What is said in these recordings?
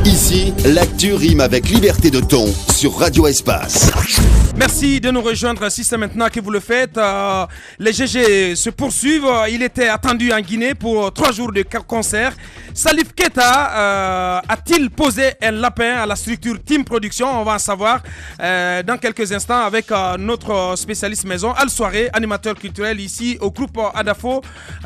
Ici, l'actu rime avec liberté de ton sur Radio Espace. Merci de nous rejoindre si c'est maintenant que vous le faites. Les GG se poursuivent. Il était attendu en Guinée pour 3 jours de concert. Salif Keita a-t-il posé un lapin à la structure Team Production? On va en savoir dans quelques instants avec notre spécialiste maison, Al Soiré, animateur culturel ici au groupe Adafo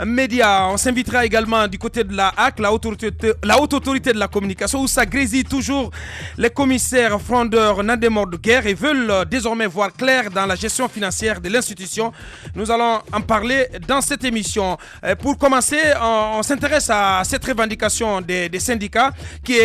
Média. On s'invitera également du côté de la HAC, la haute autorité de la communication, où ça grésille toujours. Les commissaires frondeurs n'ont des morts de guerre et veulent désormais voir clair dans la gestion financière de l'institution. Nous allons en parler dans cette émission. Pour commencer, on s'intéresse à cette revendication des syndicats qui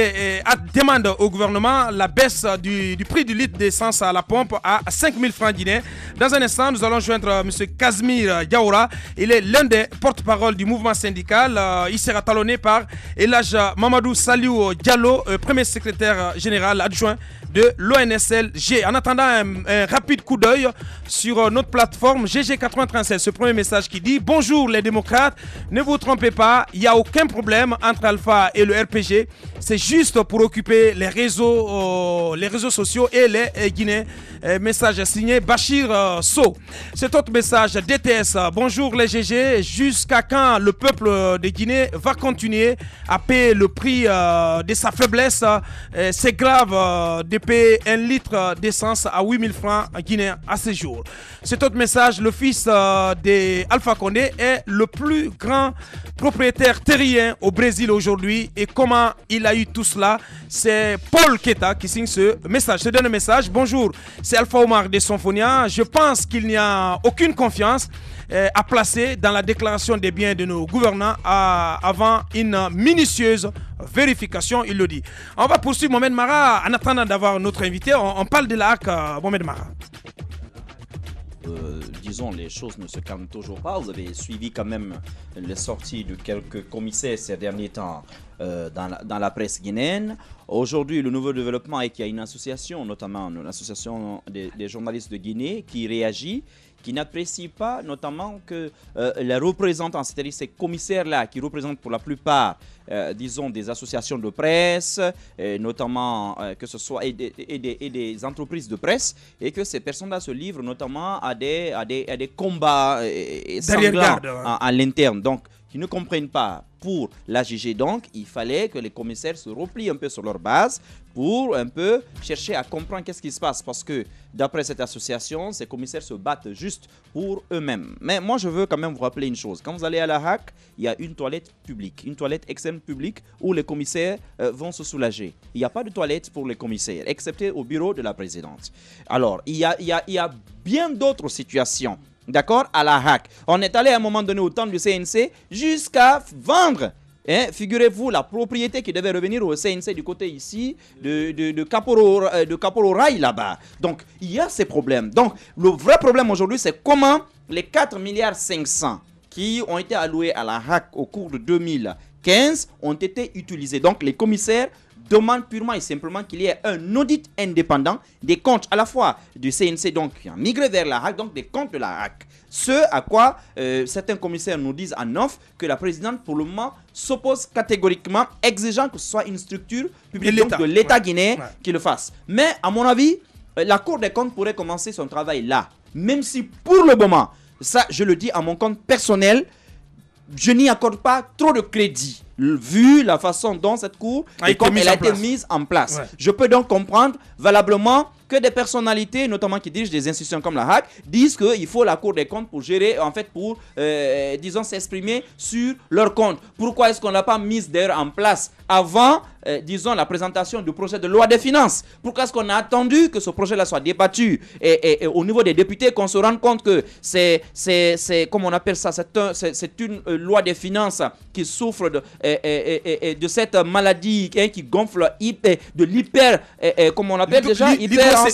demandent au gouvernement la baisse du prix du litre d'essence à la pompe à 5 000 francs guinéens. Dans un instant, nous allons joindre M. Kazmir Diaoura. Il est l'un des porte-parole du mouvement syndical. Il sera talonné par Elhaj Mamadou Saliou Diallo, premier secrétaire général adjoint de l'ONSLG. En attendant, un rapide coup d'œil sur notre plateforme GG8037. Ce premier message qui dit: bonjour les démocrates, ne vous trompez pas, il n'y a aucun problème entre Alpha et le RPG. C'est juste pour occuper les réseaux sociaux et les Guinéens. Message signé Bachir So. Cet autre message DTS: bonjour les GG, jusqu'à quand le peuple de Guinée va continuer à payer le prix de sa faiblesse? C'est grave de payer 1 litre d'essence à 8 000 francs guinéens à ce jour. Cet autre message: le fils d'Alpha Condé est le plus grand propriétaire terrien au Brésil aujourd'hui. Et comment il a eu tout cela? C'est Paul Keita qui signe ce message. Je te donne un message: bonjour, c'est Alpha Omar de Symphonia. Je pense qu'il n'y a aucune confiance à placer dans la déclaration des biens de nos gouvernants avant une minutieuse vérification, il le dit. On va poursuivre Mohamed Mara en attendant d'avoir notre invité. On parle de la HAC, Mohamed Mara. Disons, les choses ne se calment toujours pas. Vous avez suivi quand même les sorties de quelques commissaires ces derniers temps dans la presse guinéenne. Aujourd'hui, le nouveau développement est qu'il y a une association, notamment l'association des journalistes de Guinée, qui réagit, qui n'apprécie pas notamment que les représentants, c'est-à-dire ces commissaires-là, qui représentent pour la plupart, disons, des associations de presse, notamment que ce soit et des entreprises de presse, et que ces personnes-là se livrent notamment à des combats sanglants à l'interne. Donc, qui ne comprennent pas pour l'AGG. Donc, il fallait que les commissaires se replient un peu sur leur base pour un peu chercher à comprendre qu'est-ce qui se passe. Parce que, d'après cette association, ces commissaires se battent juste pour eux-mêmes. Mais moi, je veux quand même vous rappeler une chose. Quand vous allez à la HAC, il y a une toilette publique, une toilette externe publique où les commissaires vont se soulager. Il n'y a pas de toilette pour les commissaires, excepté au bureau de la présidente. Alors, il y a bien d'autres situations. D'accord, à la HAC. On est allé à un moment donné au temps du CNC jusqu'à vendre, figurez-vous, la propriété qui devait revenir au CNC du côté ici de Kaporo Rail là-bas. Donc, il y a ces problèmes. Donc, le vrai problème aujourd'hui, c'est comment les 4,5 milliards qui ont été alloués à la HAC au cours de 2015 ont été utilisés. Donc, les commissaires demande purement et simplement qu'il y ait un audit indépendant des comptes à la fois du CNC, donc qui a migré vers la HAC, donc des comptes de la HAC. Ce à quoi certains commissaires nous disent en off que la présidente pour le moment s'oppose catégoriquement, exigeant que ce soit une structure publique donc de l'État guinéen qui le fasse. Mais à mon avis, la Cour des comptes pourrait commencer son travail là. Même si pour le moment, ça je le dis à mon compte personnel, je n'y accorde pas trop de crédit, vu la façon dont cette cour et comme elle a été mise en place. Ouais. Je peux donc comprendre valablement que des personnalités, notamment qui dirigent des institutions comme la HAC, disent qu'il faut la Cour des comptes pour gérer, en fait, pour, disons, s'exprimer sur leurs comptes. Pourquoi est-ce qu'on n'a pas mise d'ailleurs en place avant, disons, la présentation du projet de loi des finances? Pourquoi est-ce qu'on a attendu que ce projet-là soit débattu et au niveau des députés, qu'on se rende compte que c'est comme on appelle ça, c'est une loi des finances qui souffre de cette maladie qui gonfle de l'hyper, comme on appelle déjà,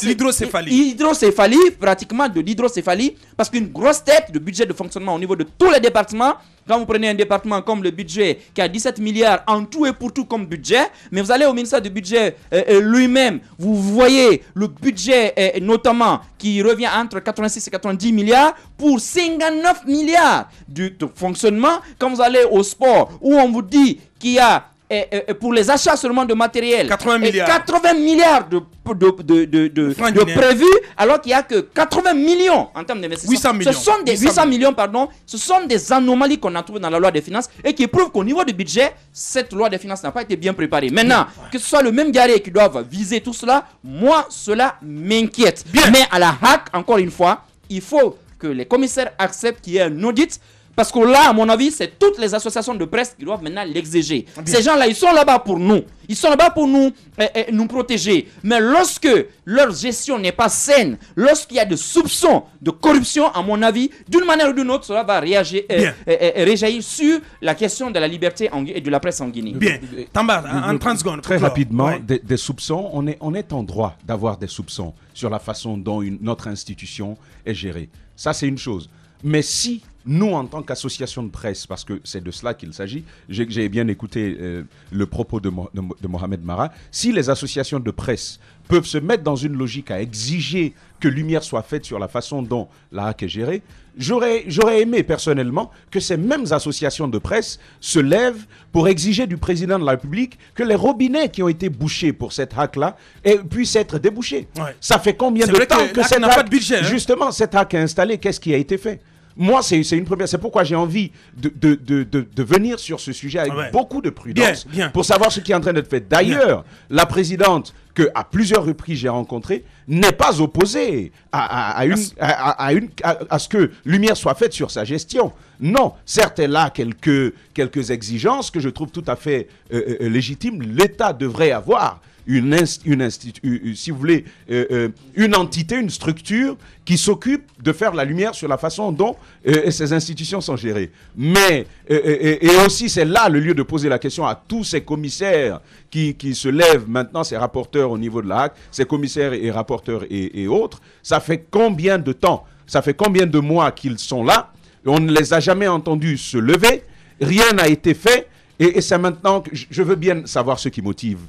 l'hydrocéphalie, pratiquement de l'hydrocéphalie, parce qu'une grosse tête de budget de fonctionnement au niveau de tous les départements. Quand vous prenez un département comme le budget qui a 17 milliards en tout et pour tout comme budget, mais vous allez au ministère du budget lui-même, vous voyez le budget notamment qui revient entre 86 et 90 milliards pour 59 milliards de fonctionnement. Quand vous allez au sport où on vous dit qu'il y a pour les achats seulement de matériel. 80 milliards. 80 milliards de prévus, alors qu'il n'y a que 80 millions en termes d'investissement. 800 millions. Ce sont des 800 millions, pardon. Ce sont des anomalies qu'on a trouvées dans la loi des finances et qui prouvent qu'au niveau du budget, cette loi des finances n'a pas été bien préparée. Maintenant, que ce soit le même Garé qui doit viser tout cela, moi, cela m'inquiète. Mais à la HAC, encore une fois, il faut que les commissaires acceptent qu'il y ait un audit. Parce que là, à mon avis, c'est toutes les associations de presse qui doivent maintenant l'exiger. Ces gens-là, ils sont là-bas pour nous. Ils sont là-bas pour nous protéger. Mais lorsque leur gestion n'est pas saine, lorsqu'il y a des soupçons de corruption, à mon avis, d'une manière ou d'une autre, cela va réjaillir sur la question de la liberté et de la presse en Guinée. Bien. Tamba, en 30 secondes. Très rapidement, des soupçons. On est en droit d'avoir des soupçons sur la façon dont notre institution est gérée. Ça, c'est une chose. Mais si nous, en tant qu'association de presse, parce que c'est de cela qu'il s'agit, j'ai bien écouté le propos de Mohamed Mara, si les associations de presse peuvent se mettre dans une logique à exiger que lumière soit faite sur la façon dont la HAC est gérée, j'aurais aimé personnellement que ces mêmes associations de presse se lèvent pour exiger du président de la République que les robinets qui ont été bouchés pour cette HAC-là puissent être débouchés. Ouais. Ça fait combien de temps que cette HAC, pas de budget, justement, cette HAC est installée? Qu'est-ce qui a été fait? Moi, c'est une première. C'est pourquoi j'ai envie de venir sur ce sujet avec beaucoup de prudence pour savoir ce qui est en train d'être fait. D'ailleurs, la présidente, que à plusieurs reprises j'ai rencontrée, n'est pas opposée à ce que lumière soit faite sur sa gestion. Non, certes, elle a quelques exigences que je trouve tout à fait légitimes. L'État devrait avoir une entité, une structure qui s'occupe de faire la lumière sur la façon dont ces institutions sont gérées. Mais, et aussi, c'est là le lieu de poser la question à tous ces commissaires qui se lèvent maintenant, ces rapporteurs au niveau de la HAC, ces commissaires et rapporteurs et autres. Ça fait combien de temps, ça fait combien de mois qu'ils sont là? On ne les a jamais entendus se lever, rien n'a été fait. Et c'est maintenant que je veux bien savoir ce qui motive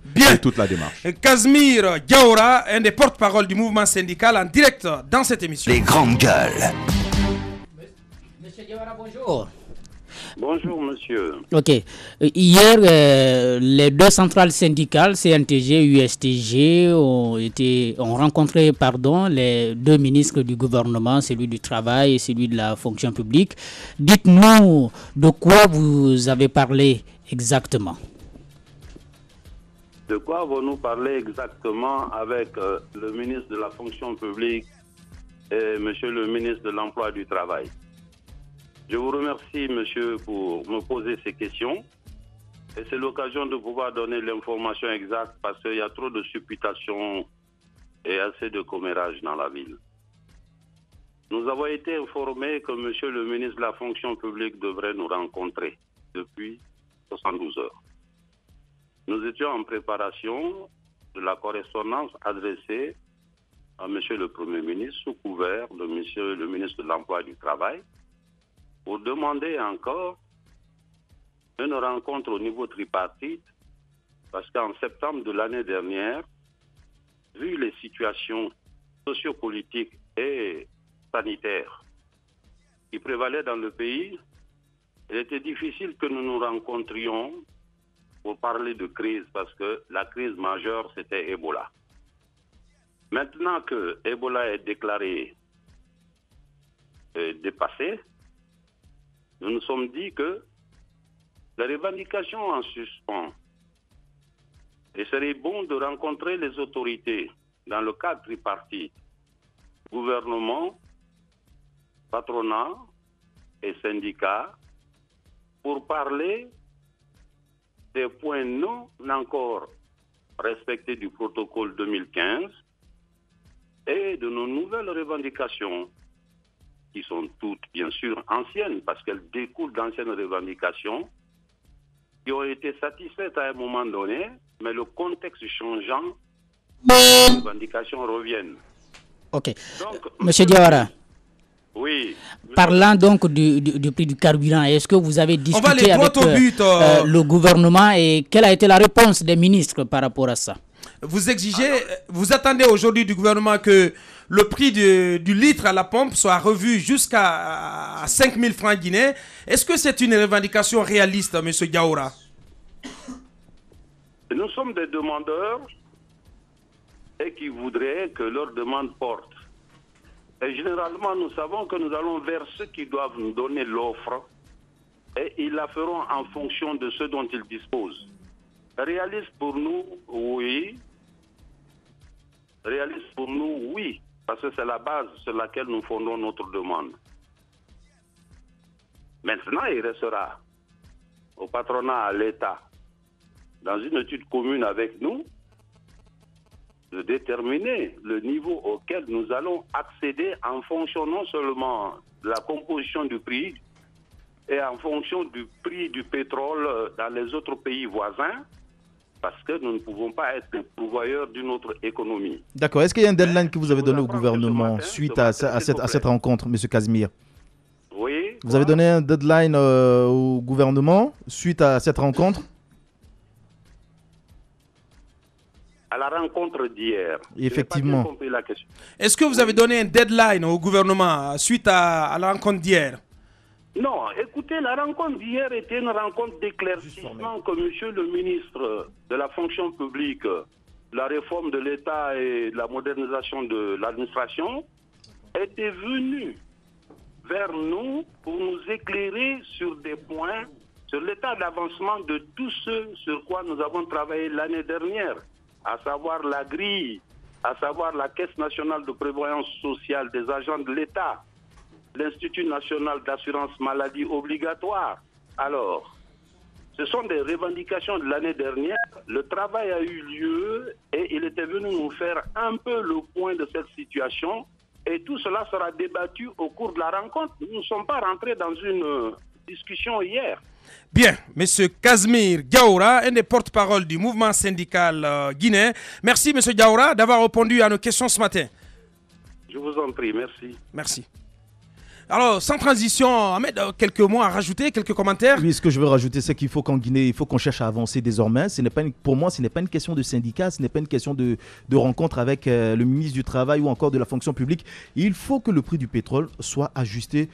toute la démarche. Casimir Diawara, un des porte-parole du mouvement syndical, en direct dans cette émission. Les grandes gueules. Monsieur Diawara, bonjour. Bonjour, monsieur. Ok. Hier, les deux centrales syndicales, CNTG et USTG, ont rencontré les deux ministres du gouvernement, celui du travail et celui de la fonction publique. Dites-nous de quoi vous avez parlé exactement. De quoi avons-nous parlé exactement avec le ministre de la fonction publique et monsieur le ministre de l'emploi et du travail? Je vous remercie, monsieur, pour me poser ces questions. Et c'est l'occasion de pouvoir donner l'information exacte parce qu'il y a trop de supputations et assez de commérages dans la ville. Nous avons été informés que monsieur le ministre de la fonction publique devrait nous rencontrer depuis 72 heures. Nous étions en préparation de la correspondance adressée à monsieur le Premier ministre sous couvert de monsieur le ministre de l'Emploi et du Travail, pour demander encore une rencontre au niveau tripartite, parce qu'en septembre de l'année dernière, vu les situations sociopolitiques et sanitaires qui prévalaient dans le pays, il était difficile que nous nous rencontrions pour parler de crise, parce que la crise majeure, c'était Ebola. Maintenant que Ebola est déclaré dépassé, nous nous sommes dit que les revendications en suspens, il serait bon de rencontrer les autorités dans le cadre tripartite, gouvernement, patronat et syndicats, pour parler des points non encore respectés du protocole 2015 et de nos nouvelles revendications, qui sont toutes, bien sûr, anciennes, parce qu'elles découlent d'anciennes revendications qui ont été satisfaites à un moment donné, mais le contexte changeant, les revendications reviennent. Ok. Donc, monsieur Diawara. Oui. Parlant donc du prix du carburant, est-ce que vous avez discuté avec le gouvernement et quelle a été la réponse des ministres par rapport à ça? Vous exigez, vous attendez aujourd'hui du gouvernement que le prix du litre à la pompe soit revu jusqu'à 5 000 francs guinéens. Est-ce que c'est une revendication réaliste, M. Diawara? Nous sommes des demandeurs et qui voudraient que leur demande porte. Et généralement, nous savons que nous allons vers ceux qui doivent nous donner l'offre et ils la feront en fonction de ce dont ils disposent. Réaliste pour nous, oui. Réaliste pour nous, oui. Parce que c'est la base sur laquelle nous fondons notre demande. Maintenant, il restera au patronat, à l'État, dans une étude commune avec nous, de déterminer le niveau auquel nous allons accéder en fonction non seulement de la composition du prix et en fonction du prix du pétrole dans les autres pays voisins, parce que nous ne pouvons pas être pourvoyeurs d'une autre économie. D'accord. Est-ce qu'il y a un deadline que vous avez donné au gouvernement suite à cette rencontre, M. Casimir? Oui. Vous avez donné un deadline au gouvernement suite à cette rencontre? À la rencontre d'hier. Effectivement. Je n'ai pas bien compris la question. Est-ce que vous avez donné un deadline au gouvernement suite à la rencontre d'hier? Non, écoutez, la rencontre d'hier était une rencontre d'éclaircissement que monsieur le ministre de la fonction publique, la réforme de l'État et la modernisation de l'administration était venu vers nous pour nous éclairer sur des points, sur l'état d'avancement de tout ce sur quoi nous avons travaillé l'année dernière, à savoir la grille, à savoir la Caisse nationale de prévoyance sociale des agents de l'État, l'Institut national d'assurance maladie obligatoire. Alors, ce sont des revendications de l'année dernière. Le travail a eu lieu et il était venu nous faire un peu le point de cette situation. Et tout cela sera débattu au cours de la rencontre. Nous ne sommes pas rentrés dans une discussion hier. Bien, M. Casimir Diawara, un des porte-parole du mouvement syndical guinéen. Merci, M. Diawara, d'avoir répondu à nos questions ce matin. Je vous en prie, merci. Merci. Alors, sans transition, Ahmed, quelques mots à rajouter, quelques commentaires? Oui, ce que je veux rajouter, c'est qu'il faut qu'en Guinée, il faut qu'on cherche à avancer désormais. Pour moi, ce n'est pas une question de syndicat, ce n'est pas une question de rencontre avec le ministre du Travail ou encore de la fonction publique. Il faut que le prix du pétrole soit ajusté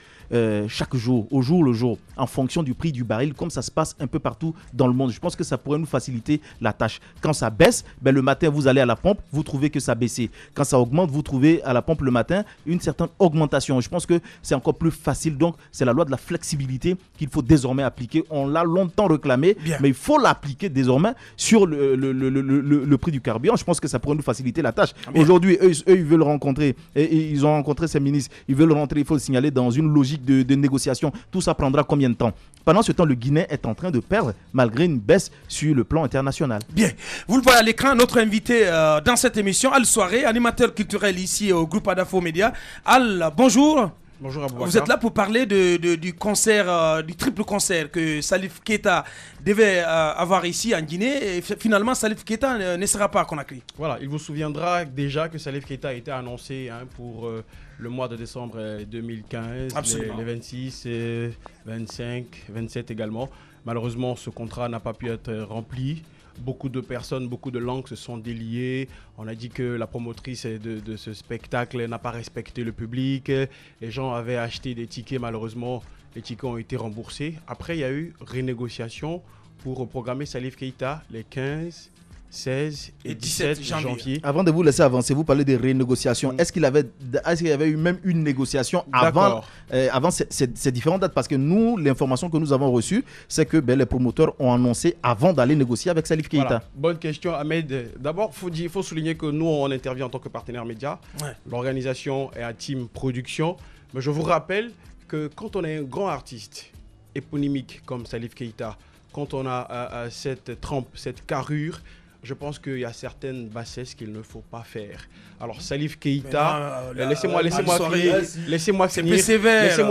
chaque jour, au jour le jour, en fonction du prix du baril, comme ça se passe un peu partout dans le monde. Je pense que ça pourrait nous faciliter la tâche. Quand ça baisse, le matin, vous allez à la pompe, vous trouvez que ça baissé. Quand ça augmente, vous trouvez à la pompe le matin une certaine augmentation. Je pense que c'est encore plus facile. Donc, c'est la loi de la flexibilité qu'il faut désormais appliquer. On l'a longtemps réclamé, mais il faut l'appliquer désormais sur le prix du carburant. Je pense que ça pourrait nous faciliter la tâche. Aujourd'hui, eux, ils veulent rencontrer, et ils ont rencontré ces ministres, ils veulent rentrer, il faut le signaler, dans une logique de négociation. Tout ça prendra combien de temps? Pendant ce temps, le Guinéen est en train de perdre malgré une baisse sur le plan international. Bien. Vous le voyez à l'écran, notre invité dans cette émission, Al Soiré, animateur culturel ici au groupe Adafo Média. Al, bonjour. Bonjour Aboubacar. Vous êtes là pour parler du concert, du triple concert que Salif Keita devait avoir ici en Guinée. Et finalement, Salif Keita ne sera pas à Conakry. Voilà, il vous souviendra déjà que Salif Keita a été annoncé pour le mois de décembre 2015, les 26, 25, 27 également. Malheureusement, ce contrat n'a pas pu être rempli. Beaucoup de personnes, beaucoup de langues se sont déliées. On a dit que la promotrice de ce spectacle n'a pas respecté le public. Les gens avaient acheté des tickets, malheureusement, les tickets ont été remboursés. Après, il y a eu renégociation pour reprogrammer Salif Keita les 15, 16 et 17 janvier. Avant de vous laisser avancer, vous parlez de renégociation. Est-ce qu'il y avait eu même une négociation avant ces différentes dates? Parce que nous, l'information que nous avons reçue, c'est que les promoteurs ont annoncé avant d'aller négocier avec Salif Keita. Voilà. Bonne question, Ahmed. D'abord, il faut souligner que nous, on intervient en tant que partenaire média. Ouais. L'organisation est à Team Production. Mais je vous rappelle que quand on est un grand artiste éponymique comme Salif Keita, quand on a cette trempe, cette carrure, je pense qu'il y a certaines bassesses qu'il ne faut pas faire. Alors Salif Keita, laissez-moi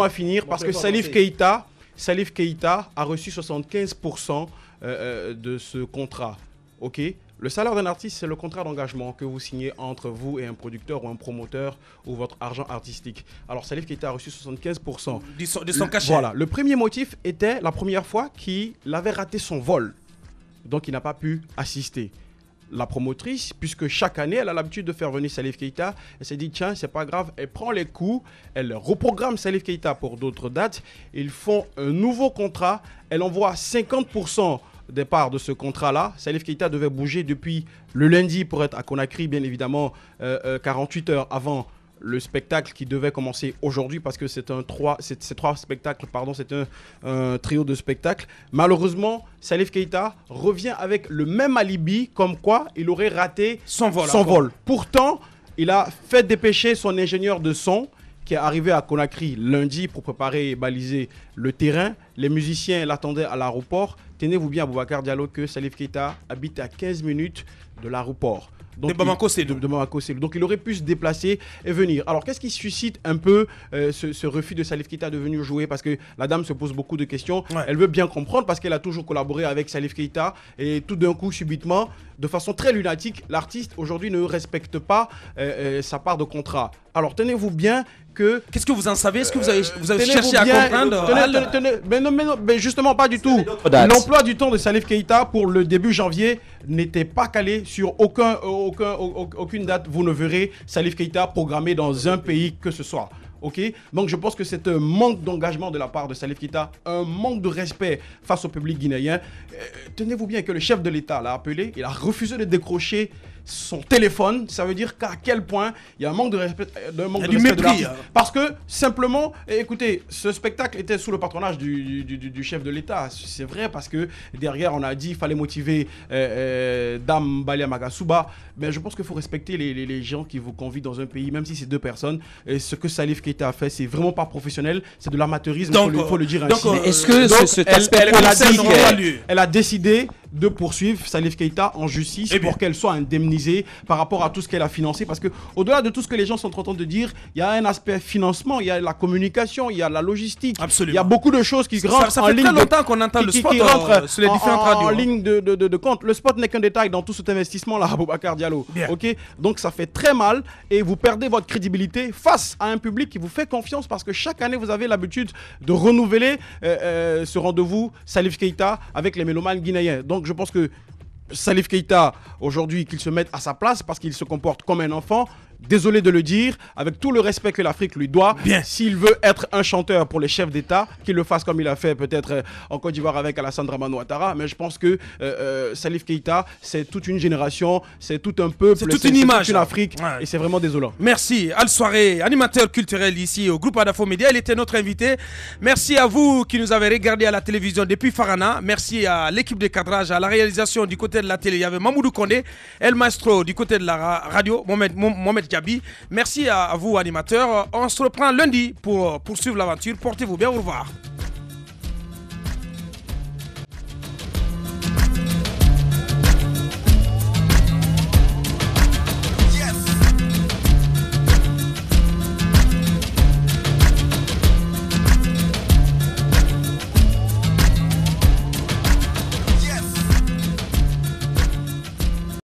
finir parce que Salif Keita a reçu 75% de ce contrat. Ok. Le salaire d'un artiste, c'est le contrat d'engagement que vous signez entre vous et un producteur ou un promoteur ou votre argent artistique. Alors Salif Keita a reçu 75% de son cachet. Voilà. Le premier motif était la première fois qu'il avait raté son vol. Donc il n'a pas pu assister. La promotrice, puisque chaque année, elle a l'habitude de faire venir Salif Keita, elle s'est dit, tiens, c'est pas grave, elle prend les coups, elle reprogramme Salif Keita pour d'autres dates, ils font un nouveau contrat, elle envoie 50% départ de ce contrat-là, Salif Keita devait bouger depuis le lundi pour être à Conakry, bien évidemment, 48 heures avant le spectacle qui devait commencer aujourd'hui, parce que c'est trois spectacles, pardon, c'est un trio de spectacles. Malheureusement, Salif Keita revient avec le même alibi, comme quoi il aurait raté son vol. Pourtant, il a fait dépêcher son ingénieur de son qui est arrivé à Conakry lundi pour préparer et baliser le terrain. Les musiciens l'attendaient à l'aéroport. Tenez-vous bien, Boubacar Diallo, que Salif Keita habite à 15 minutes de l'aéroport. Donc, de Bamako Sédou. Donc il aurait pu se déplacer et venir. Alors qu'est-ce qui suscite un peu ce refus de Salif Keita de venir jouer? Parce que la dame se pose beaucoup de questions. Ouais. Elle veut bien comprendre parce qu'elle a toujours collaboré avec Salif Keita. Et tout d'un coup, subitement, de façon très lunatique, l'artiste aujourd'hui ne respecte pas sa part de contrat. Alors tenez-vous bien que... Qu'est-ce que vous en savez? Est-ce que vous avez cherché à comprendre? Mais justement, pas du tout. L'emploi du temps de Salif Keita pour le début janvier n'était pas calé sur aucune date. Vous ne verrez Salif Keita programmé dans un pays que ce soit. Okay? Donc je pense que c'est un manque d'engagement de la part de Salif Keita, un manque de respect face au public guinéen. Tenez-vous bien que le chef de l'État l'a appelé, il a refusé de décrocher son téléphone. Ça veut dire qu'à quel point il y a un manque de respect, de l'artiste. Parce que simplement, écoutez, ce spectacle était sous le patronage du chef de l'État. C'est vrai, parce que derrière on a dit qu'il fallait motiver Dame Balia Magasuba. Mais je pense qu'il faut respecter les gens qui vous convient dans un pays, même si c'est deux personnes. Et ce que Salif Keita a fait, c'est vraiment pas professionnel, c'est de l'amateurisme, il faut le dire ainsi. Mais est-ce que cet aspect elle a décidé de poursuivre Salif Keita en justice pour qu'elle soit indemnisée par rapport à tout ce qu'elle a financé, parce que au-delà de tout ce que les gens sont en train de dire, il y a un aspect financement, il y a la communication, il y a la logistique. Absolument. Il y a beaucoup de choses qui rentrent en ligne. Ça fait très longtemps qu'on entend le spot sur les différentes radios. En ligne de compte. Le spot n'est qu'un détail dans tout cet investissement-là, Boubacar Diallo. Ok, donc ça fait très mal et vous perdez votre crédibilité face à un public qui vous fait confiance, parce que chaque année vous avez l'habitude de renouveler ce rendez-vous Salif Keita avec les mélomanes guinéens. Donc je pense que Salif Keita, aujourd'hui, qu'il se mette à sa place parce qu'il se comporte comme un enfant. Désolé de le dire, avec tout le respect que l'Afrique lui doit, s'il veut être un chanteur pour les chefs d'État, qu'il le fasse comme il a fait peut-être en Côte d'Ivoire avec Alassane Dramane Ouattara. Mais je pense que Salif Keita, c'est toute une génération, c'est tout un peuple, c'est toute une image, toute une Afrique, et c'est vraiment désolant. Merci. Al Soiré, animateur culturel ici au groupe Adafo Média, il était notre invité. Merci à vous qui nous avez regardé à la télévision depuis Farana. Merci à l'équipe de cadrage, à la réalisation du côté de la télé. Il y avait Mamoudou Kondé, El Maestro du côté de la radio, Mohamed Gabi. Merci à vous animateurs. On se reprend lundi pour poursuivre l'aventure. Portez-vous bien. Au revoir.